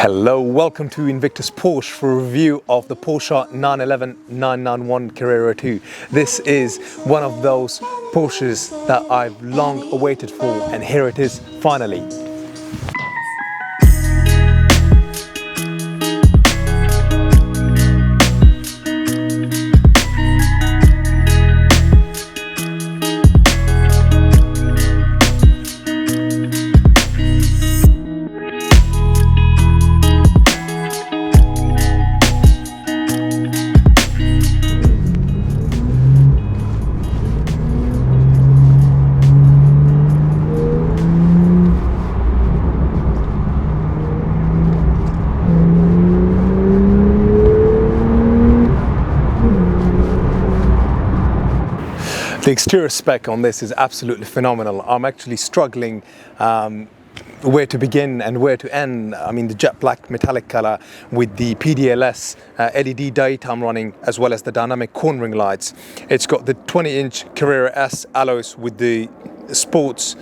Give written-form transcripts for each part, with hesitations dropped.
Hello, welcome to Invictus Porsche for a review of the Porsche 911 991 Carrera T. This is one of those Porsches that I've long awaited for, and here it is finally. The exterior spec on this is absolutely phenomenal. I'm actually struggling where to begin and where to end. I mean, the jet black metallic color with the PDLS LED daytime running, as well as the dynamic cornering lights. It's got the 20-inch Carrera S alloys with the sports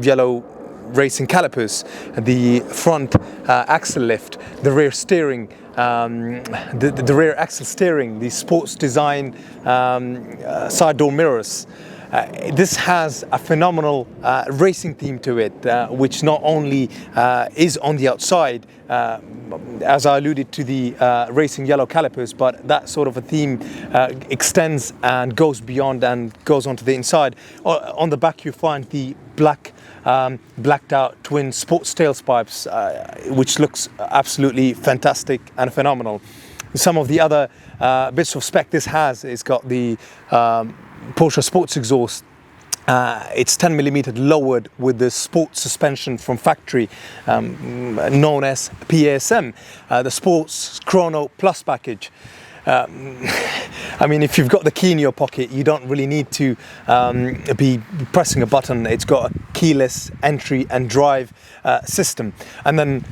yellow racing calipers, the front axle lift, the rear steering, the rear axle steering, the sports design side door mirrors. This has a phenomenal racing theme to it, which not only is on the outside, as I alluded to the racing yellow calipers, but that sort of a theme extends and goes beyond and goes onto the inside. On the back you find the blacked out twin sports tailpipes, which looks absolutely fantastic and phenomenal. Some of the other bits of spec this has, it's got the Porsche sports exhaust. It's 10mm lowered with the sports suspension from factory, known as PASM, the Sports Chrono Plus package. I mean, if you've got the key in your pocket, you don't really need to be pressing a button. It's got a keyless entry and drive system. And then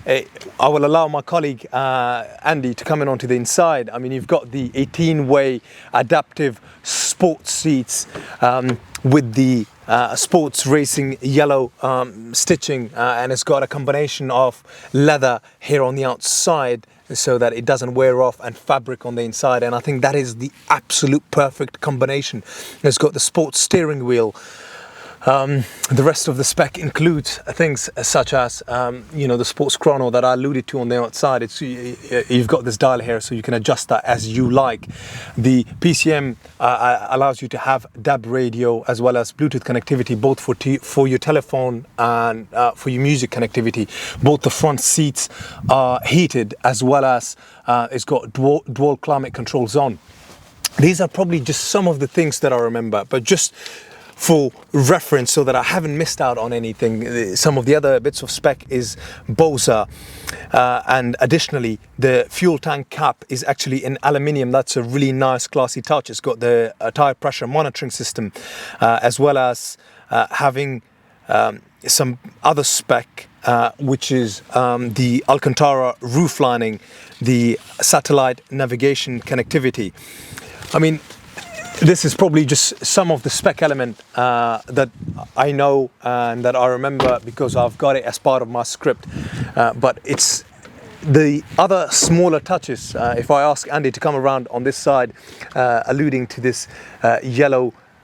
I will allow my colleague Andy to come in onto the inside. I mean, you've got the 18-way adaptive sports seats with the sports racing yellow stitching, and it's got a combination of leather here on the outside so that it doesn't wear off, and fabric on the inside, and I think that is the absolute perfect combination. It's got the sports steering wheel. The rest of the spec includes things such as the sports chrono that I alluded to on the outside. You've got this dial here, so you can adjust that as you like. The PCM allows you to have DAB radio as well as Bluetooth connectivity, both for your telephone and for your music connectivity. Both the front seats are heated, as well as it's got dual climate control zone. These are probably just some of the things that I remember, but just for reference, so that I haven't missed out on anything, some of the other bits of spec is Bose, and additionally the fuel tank cap is actually in aluminium. That's a really nice classy touch. It's got the tire pressure monitoring system, as well as having some other spec, which is the Alcantara roof lining, the satellite navigation connectivity. I mean, this is probably just some of the spec element that I know and that I remember because I've got it as part of my script. But it's the other smaller touches. If I ask Andy to come around on this side, alluding to this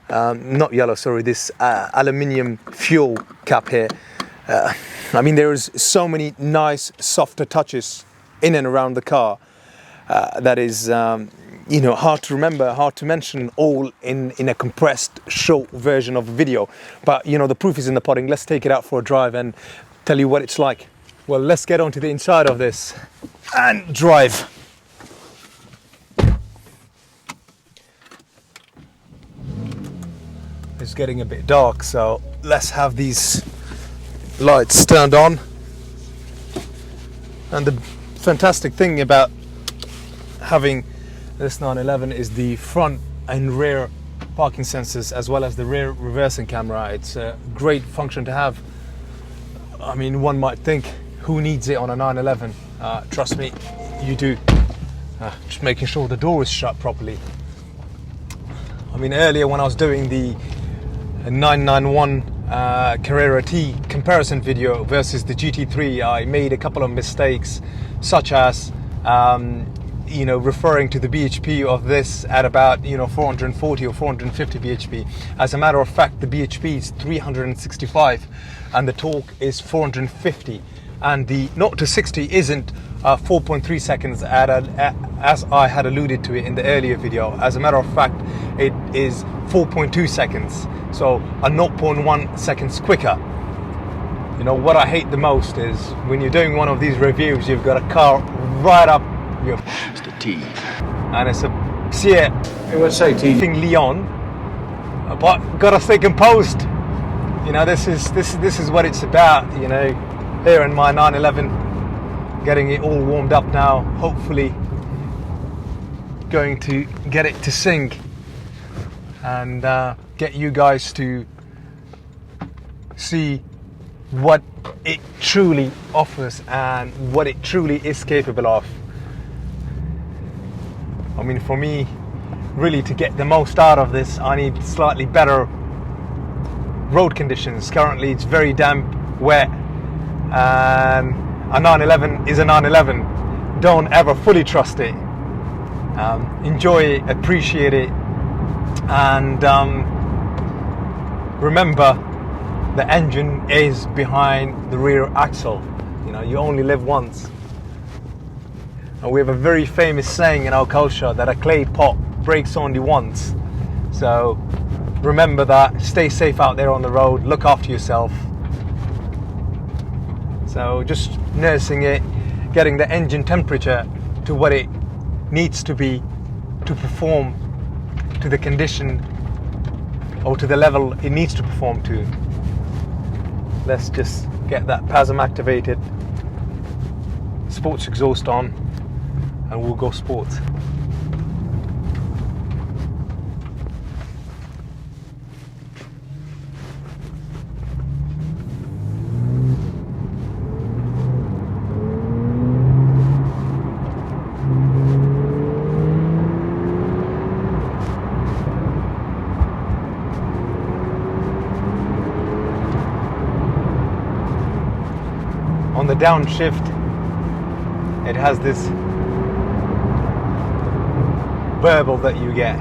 this aluminium fuel cap here. I mean, there is so many nice, softer touches in and around the car that is hard to remember, hard to mention all in a compressed, short version of a video. But the proof is in the pudding. Let's take it out for a drive and tell you what it's like. Well, let's get onto the inside of this and drive. It's getting a bit dark, so let's have these lights turned on. And the fantastic thing about having this 911 is the front and rear parking sensors, as well as the rear reversing camera. It's a great function to have. I mean, one might think, who needs it on a 911? Trust me, you do. Just making sure the door is shut properly. I mean, earlier when I was doing the 991 Carrera T comparison video versus the GT3, I made a couple of mistakes, such as referring to the bhp of this at about 440 or 450 bhp. As a matter of fact, the bhp is 365 and the torque is 450, and the 0 to 60 isn't 4.3 seconds as I had alluded to it in the earlier video. As a matter of fact, it is 4.2 seconds, so a 0.1 seconds quicker. What I hate the most is when you're doing one of these reviews, you've got a car right up your Mr. T. and it's a Basheer. Hey, what's say T? Leon, but gotta stay composed. This is what it's about. Here in my 911, getting it all warmed up now. Hopefully, going to get it to sing and get you guys to see what it truly offers and what it truly is capable of. I mean, for me, really, to get the most out of this, I need slightly better road conditions. Currently, it's very damp, wet, and a 911 is a 911. Don't ever fully trust it. Enjoy it, appreciate it, and remember, the engine is behind the rear axle. You only live once. And we have a very famous saying in our culture that a clay pot breaks only once. So remember that. Stay safe out there on the road. Look after yourself. So just nursing it, getting the engine temperature to what it needs to be to perform to the condition or to the level it needs to perform to. Let's just get that PASM activated, sports exhaust on, and we'll go sports. On the downshift, it has this burble that you get.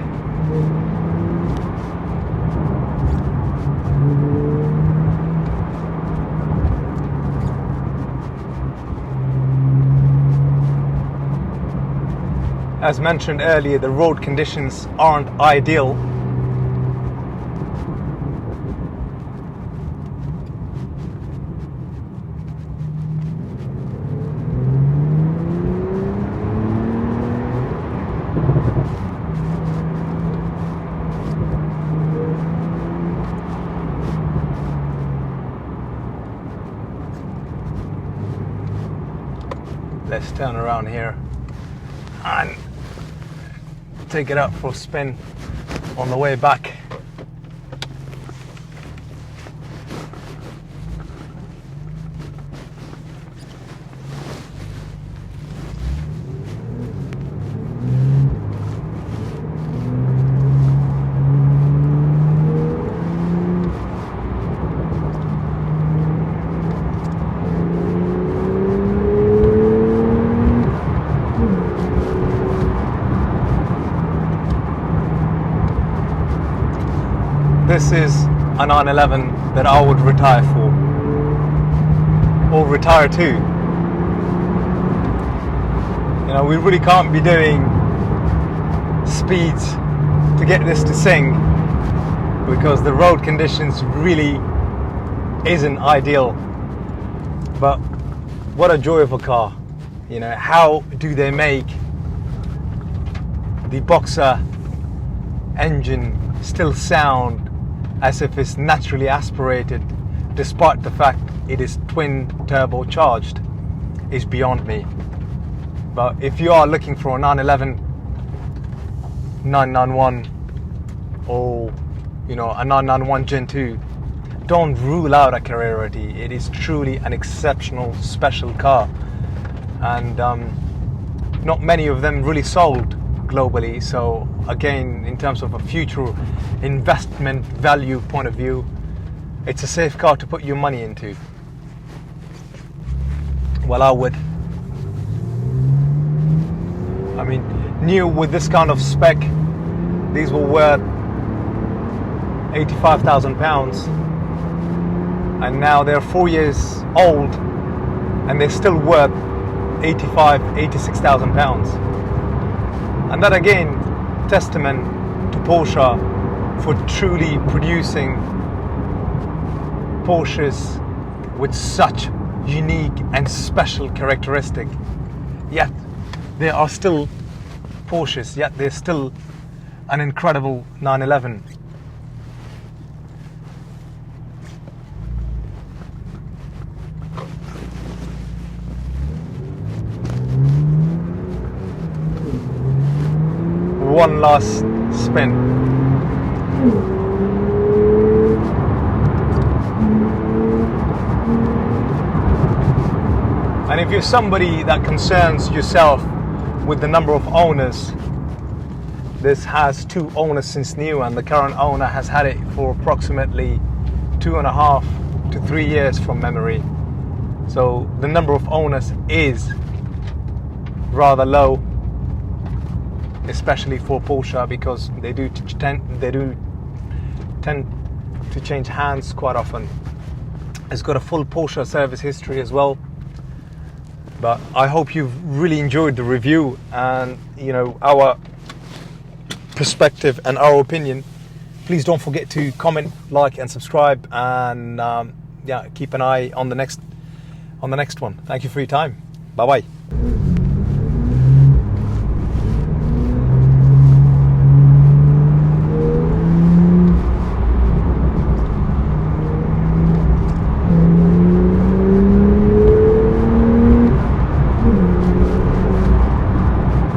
As mentioned earlier, the road conditions aren't ideal. Let's turn around here and take it out for a spin on the way back. This is a 911 that I would retire for, or retire to. We really can't be doing speeds to get this to sing because the road conditions really isn't ideal. But what a joy of a car. How do they make the Boxer engine still sound as if it's naturally aspirated, despite the fact it is twin turbocharged, is beyond me. But if you are looking for a 911, 991, or a 991 Gen 2, don't rule out a Carrera T. It is truly an exceptional, special car, and not many of them really sold globally. So again, in terms of a future investment value point of view, it's a safe car to put your money into. Well, I would. I mean, new with this kind of spec, these were worth £85,000, and now they're 4 years old and they're still worth £86,000. And that again, testament to Porsche for truly producing Porsches with such unique and special characteristic. Yet they are still Porsches, yet they're still an incredible 911. One last spin. And if you're somebody that concerns yourself with the number of owners, this has 2 owners since new, and the current owner has had it for approximately 2.5 to 3 years from memory. So the number of owners is rather low, especially for Porsche, because they do tend to change hands quite often. It's got a full Porsche service history as well. But I hope you've really enjoyed the review and, you know, our perspective and our opinion. Please don't forget to comment, like and subscribe, and yeah, keep an eye on the next one. Thank you for your time. Bye bye.